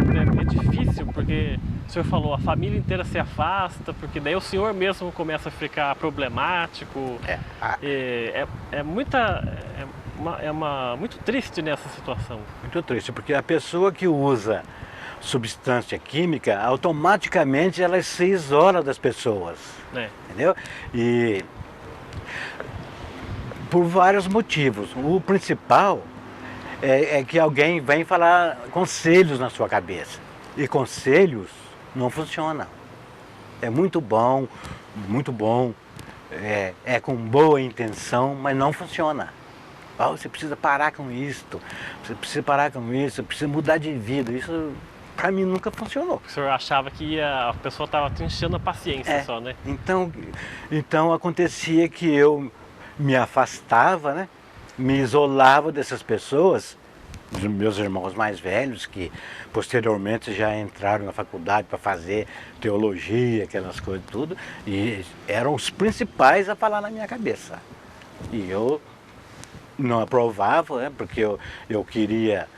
momento é difícil, porque o senhor falou, a família inteira se afasta, porque daí o senhor mesmo começa a ficar problemático. Muito triste nessa situação. Muito triste, porque a pessoa que usa substância química, automaticamente ela se isola das pessoas, entendeu? E por vários motivos. O principal é que alguém vem falar conselhos na sua cabeça. E conselhos não funcionam. É muito bom, é com boa intenção, mas não funciona. Oh, você precisa parar com isto, você precisa parar com isso, você precisa mudar de vida. Isso, para mim, nunca funcionou. O senhor achava que a pessoa estava te enchendo a paciência só, né? Então acontecia que eu me afastava, né? Me isolava dessas pessoas, dos meus irmãos mais velhos, que posteriormente já entraram na faculdade para fazer teologia, aquelas coisas tudo, e eram os principais a falar na minha cabeça. E eu não aprovava, né? Porque eu queria,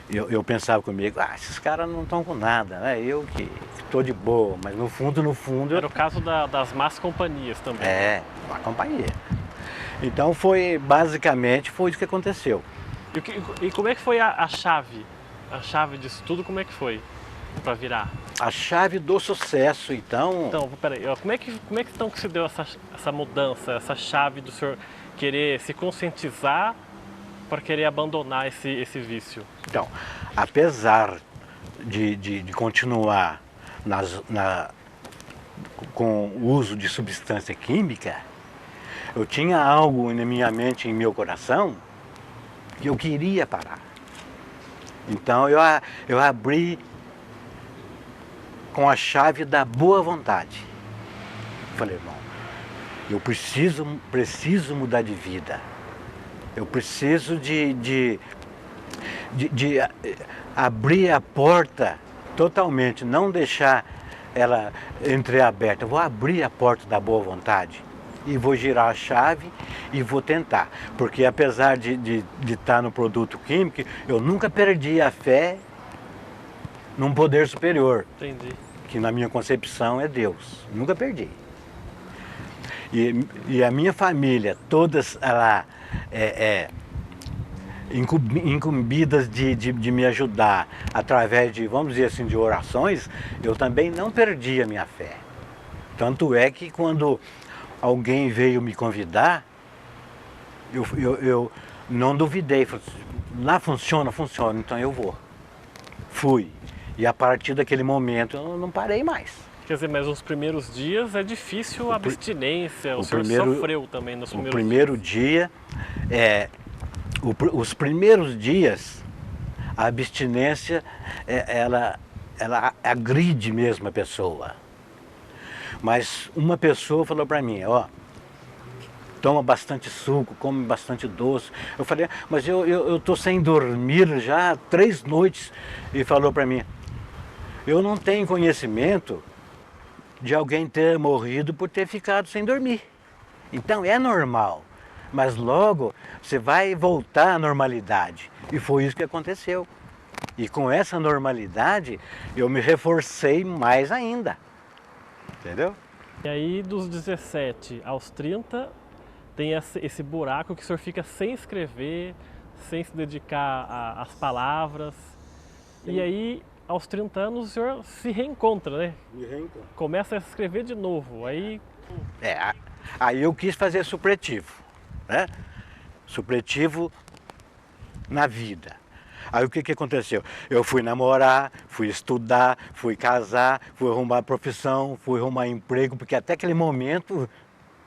eu pensava comigo, esses caras não estão com nada, né? Eu que estou de boa, mas no fundo... Era o caso das más companhias também. Má companhia. Então basicamente foi isso que aconteceu. E como é que foi a chave? A chave disso tudo, como é que foi para virar? A chave do sucesso, então... Então, peraí, como é que então que se deu essa mudança, essa chave do senhor querer se conscientizar para querer abandonar esse vício? Então, apesar de continuar com o uso de substância química, eu tinha algo na minha mente, em meu coração, que eu queria parar. Então eu abri com a chave da boa vontade. Falei, irmão, eu preciso mudar de vida. Eu preciso de abrir a porta totalmente, não deixar ela entreaberta. Eu vou abrir a porta da boa vontade e vou girar a chave e vou tentar. Porque apesar de estar no produto químico, eu nunca perdi a fé num poder superior. Entendi. Que na minha concepção é Deus. Nunca perdi. E a minha família, todas lá, incumbidas de me ajudar através de, vamos dizer assim, de orações, eu também não perdi a minha fé. Tanto é que quando alguém veio me convidar, eu não duvidei, falei, lá funciona, então eu vou. Fui. E a partir daquele momento eu não parei mais. Quer dizer, mas nos primeiros dias é difícil a abstinência, o senhor sofreu também nos primeiros dias. Os primeiros dias, a abstinência, ela agride mesmo a pessoa. Mas uma pessoa falou para mim, toma bastante suco, come bastante doce. Eu falei, mas eu estou sem dormir já há 3 noites. E falou para mim, eu não tenho conhecimento de alguém ter morrido por ter ficado sem dormir. Então é normal, mas logo você vai voltar à normalidade. E foi isso que aconteceu. E com essa normalidade eu me reforcei mais ainda. Entendeu? E aí dos 17 aos 30 tem esse buraco que o senhor fica sem escrever, sem se dedicar às palavras. Sim. E aí aos 30 anos o senhor se reencontra, né? Me reencontro. Começa a escrever de novo, aí eu quis fazer supletivo, né? Supletivo na vida. Aí o que aconteceu? Eu fui namorar, fui estudar, fui casar, fui arrumar profissão, fui arrumar emprego, porque até aquele momento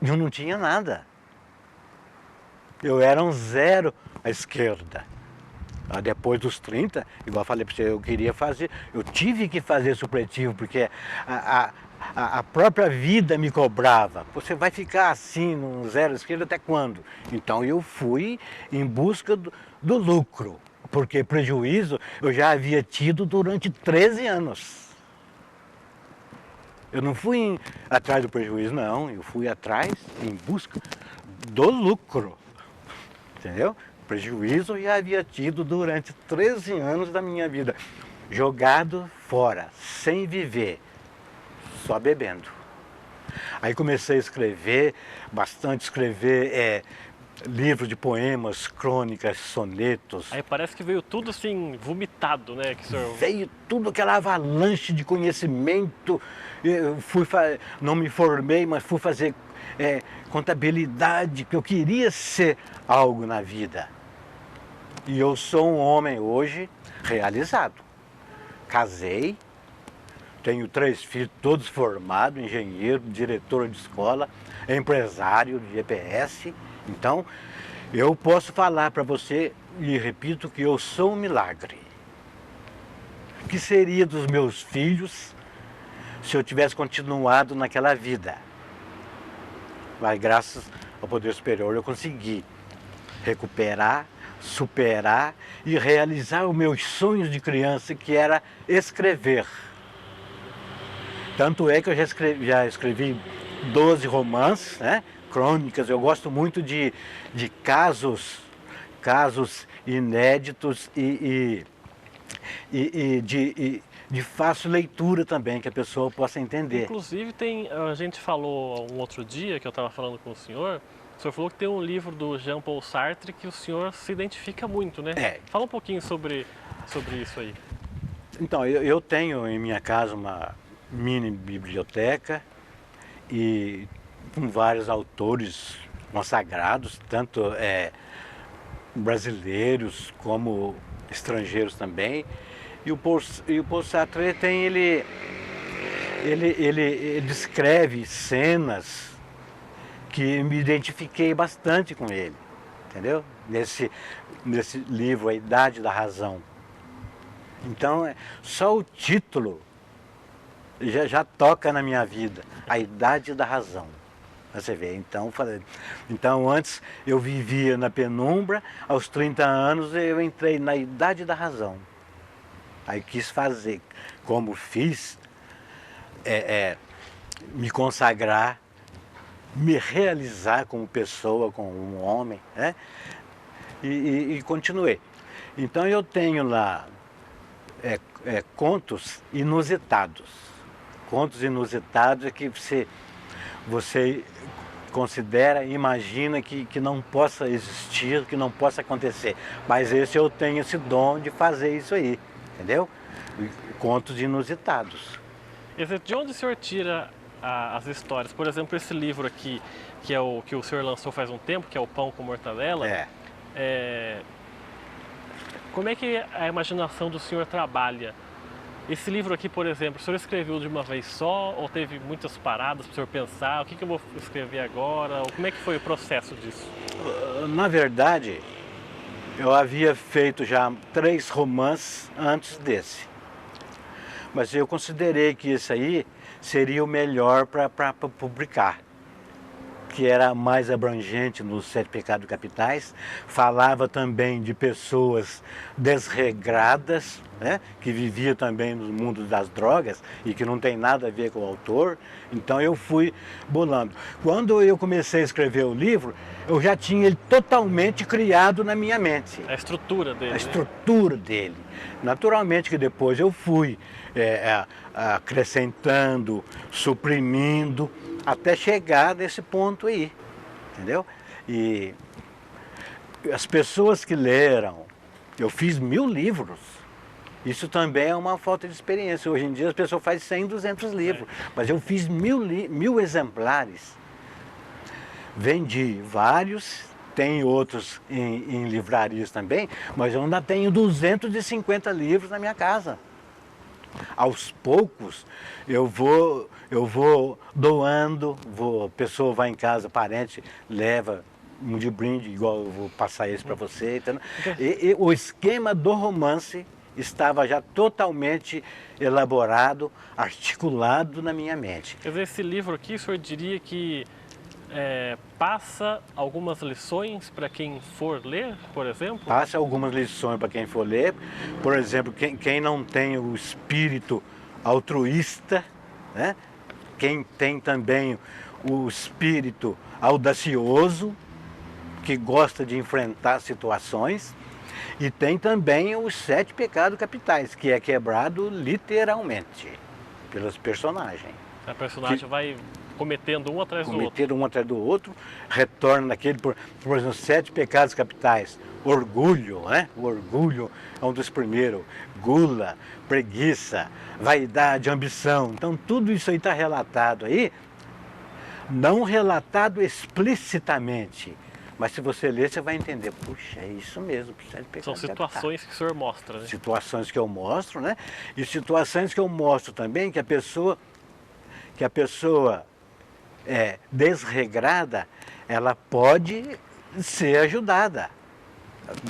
eu não tinha nada. Eu era um zero à esquerda. Depois dos 30, igual eu falei para você, eu tive que fazer supletivo, porque a própria vida me cobrava. Você vai ficar assim, num zero à esquerda até quando? Então eu fui em busca do lucro, porque prejuízo eu já havia tido durante 13 anos. Eu não fui atrás do prejuízo, não, eu fui atrás, em busca do lucro, entendeu? Prejuízo eu já havia tido durante 13 anos da minha vida. jogado fora, sem viver, só bebendo. Aí comecei a escrever, bastante escrever livros de poemas, crônicas, sonetos. Aí parece que veio tudo assim, vomitado, né? Que o senhor... Veio tudo aquela avalanche de conhecimento. Não me formei, mas fui fazer contabilidade, que eu queria ser algo na vida. E eu sou um homem hoje realizado. Casei, tenho 3 filhos, todos formados, engenheiro, diretor de escola, empresário de GPS. Então, eu posso falar para você, e repito, que eu sou um milagre. O que seria dos meus filhos se eu tivesse continuado naquela vida? Mas graças ao poder superior eu consegui recuperar, superar e realizar os meus sonhos de criança, que era escrever. Tanto é que eu já escrevi 12 romances, né? Crônicas. Eu gosto muito de casos inéditos e de fácil leitura também, que a pessoa possa entender. Inclusive a gente falou um outro dia, que eu estava falando com o senhor falou que tem um livro do Jean Paul Sartre que o senhor se identifica muito, né? Fala um pouquinho sobre isso aí. Então, eu tenho em minha casa uma mini biblioteca e com vários autores consagrados, tanto brasileiros como estrangeiros também. E o Paul Sartre ele descreve cenas que me identifiquei bastante com ele, entendeu? Nesse livro, A Idade da Razão. Então, só o título já toca na minha vida, A Idade da Razão. Você vê, então antes eu vivia na penumbra, aos 30 anos eu entrei na Idade da Razão. Aí quis fazer, como fiz, me consagrar, me realizar como pessoa, como um homem, né? E continuei. Então eu tenho lá contos inusitados. Contos inusitados é que você considera, imagina que não possa existir, que não possa acontecer. Mas eu tenho esse dom de fazer isso aí, entendeu? Contos inusitados. De onde o senhor tira as histórias? Por exemplo, esse livro aqui, que é o que o senhor lançou faz um tempo, que é o Pão com Mortadela. Como é que a imaginação do senhor trabalha? Esse livro aqui, por exemplo, o senhor escreveu de uma vez só ou teve muitas paradas para o senhor pensar? O que eu vou escrever agora? Ou como é que foi o processo disso? Na verdade, eu havia feito já 3 romances antes desse. Mas eu considerei que esse aí seria o melhor para publicar, que era mais abrangente nos 7 pecados capitais, falava também de pessoas desregradas, né, que viviam também no mundo das drogas e que não tem nada a ver com o autor. Então eu fui bolando. Quando eu comecei a escrever o livro, eu já tinha ele totalmente criado na minha mente. A estrutura dele. A estrutura dele. Naturalmente que depois eu fui acrescentando, suprimindo, até chegar nesse ponto aí, entendeu? E as pessoas que leram, eu fiz 1000 livros, isso também é uma falta de experiência. Hoje em dia as pessoas fazem 100, 200 livros, mas eu fiz 1000 exemplares, vendi vários, tem outros em livrarias também, mas eu ainda tenho 250 livros na minha casa. Aos poucos eu vou doando, a pessoa vai em casa, parente, leva um de brinde, igual eu vou passar esse para você. Entendeu? E o esquema do romance estava já totalmente elaborado, articulado na minha mente. Quer dizer, esse livro aqui, o senhor diria que passa algumas lições para quem for ler, por exemplo? Passa algumas lições para quem for ler. Por exemplo, quem não tem o espírito altruísta, né? Quem tem também o espírito audacioso, que gosta de enfrentar situações. E tem também os 7 pecados capitais, que é quebrado literalmente pelos personagens. A personagem vai cometendo um atrás do outro. Cometer um atrás do outro, retorna naquele, por exemplo, 7 pecados capitais. Orgulho, né? O orgulho é um dos primeiros. Gula, preguiça, vaidade, ambição. Então tudo isso aí está relatado aí, não relatado explicitamente. Mas se você ler, você vai entender, puxa, é isso mesmo. São situações que o senhor mostra, né? Situações que eu mostro, né? E situações que eu mostro também que a pessoa desregrada, ela pode ser ajudada.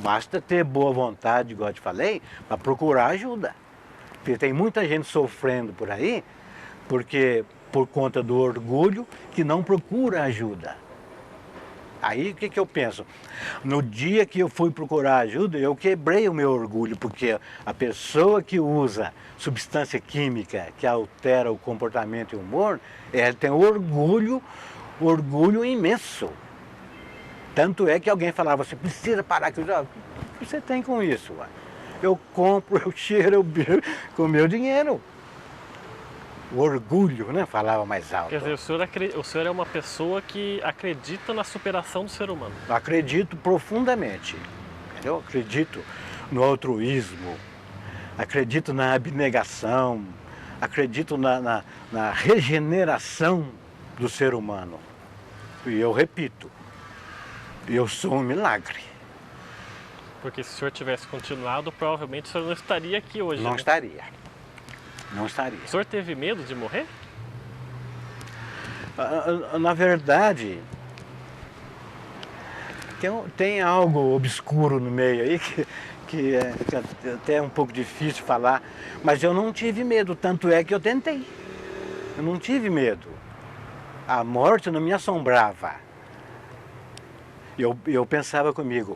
Basta ter boa vontade, igual eu te falei, para procurar ajuda. Porque tem muita gente sofrendo por aí, porque por conta do orgulho, que não procura ajuda. Aí o que eu penso? No dia que eu fui procurar ajuda, eu quebrei o meu orgulho, porque a pessoa que usa substância química que altera o comportamento e o humor, ela tem orgulho imenso. Tanto é que alguém falava, você precisa parar, o que você tem com isso? Eu compro, eu cheiro, eu bebo com o meu dinheiro. O orgulho, né? Falava mais alto. Quer dizer, o senhor é uma pessoa que acredita na superação do ser humano. Acredito profundamente. Eu acredito no altruísmo, acredito na abnegação, acredito na regeneração do ser humano. E eu repito, eu sou um milagre. Porque se o senhor tivesse continuado, provavelmente o senhor não estaria aqui hoje. Não né? estaria. Não estaria. O senhor teve medo de morrer? Na verdade, tem algo obscuro no meio aí que é até um pouco difícil falar, mas eu não tive medo, tanto é que eu tentei. Eu não tive medo. A morte não me assombrava. Eu pensava comigo,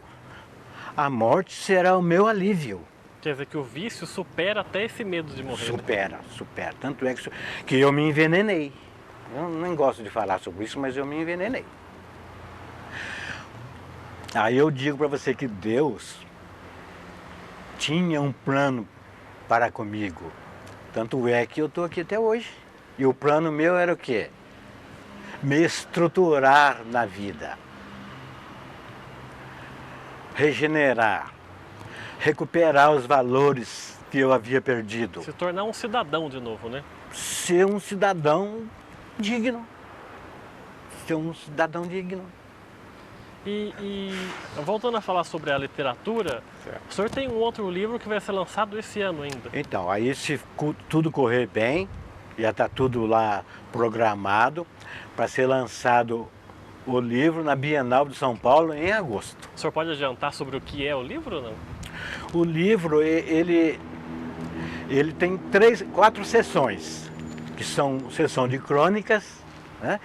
a morte será o meu alívio. Quer dizer que o vício supera até esse medo de morrer. Supera. Tanto é que eu me envenenei. Eu nem gosto de falar sobre isso, mas eu me envenenei. Aí eu digo para você que Deus tinha um plano para comigo. Tanto é que eu estou aqui até hoje. E o plano meu era o quê? Me estruturar na vida. Regenerar. Recuperar os valores que eu havia perdido. Se tornar um cidadão de novo, né? Ser um cidadão digno. Ser um cidadão digno. E voltando a falar sobre a literatura, certo. O senhor tem um outro livro que vai ser lançado esse ano ainda. Então, aí se tudo correr bem, já está tudo lá programado para ser lançado o livro na Bienal de São Paulo em agosto. O senhor pode adiantar sobre o que é o livro ou não? O livro, ele tem 4 sessões, que são sessão de crônicas, né?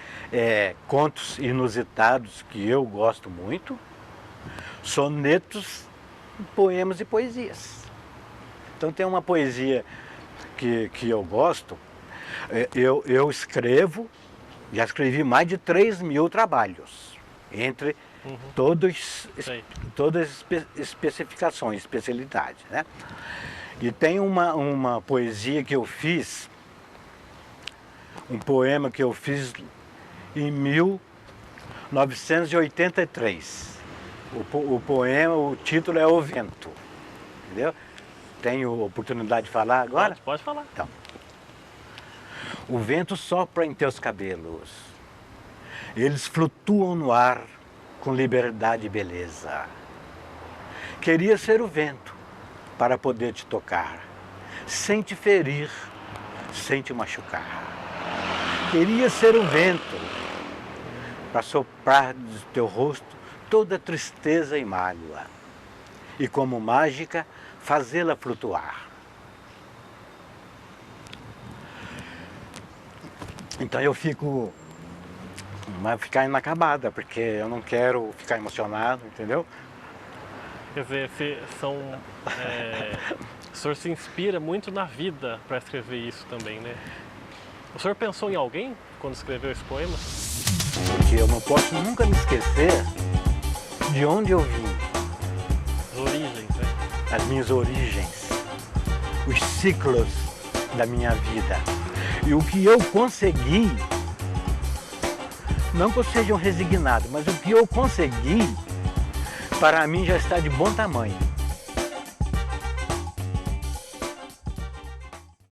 Contos inusitados que eu gosto muito, sonetos, poemas e poesias. Então tem uma poesia que eu gosto, eu escrevo, já escrevi mais de 3.000 trabalhos, entre todas as especificações, especialidades, né? E tem uma poesia que eu fiz, um poema que eu fiz em 1983. O poema, o título é O Vento, entendeu? Tenho oportunidade de falar agora? Pode falar. Então. O vento sopra em teus cabelos, eles flutuam no ar com liberdade e beleza. Queria ser o vento para poder te tocar, sem te ferir, sem te machucar. Queria ser o vento para soprar do teu rosto toda tristeza e mágoa, e como mágica fazê-la flutuar. Então eu vai ficar inacabada, porque eu não quero ficar emocionado, entendeu? Quer dizer, o senhor se inspira muito na vida para escrever isso também, né? O senhor pensou em alguém quando escreveu esse poema? Porque eu não posso nunca me esquecer de onde eu vim. As origens, né? as minhas origens, os ciclos da minha vida. E o que eu consegui, não que eu seja um resignado, mas o que eu consegui, para mim já está de bom tamanho.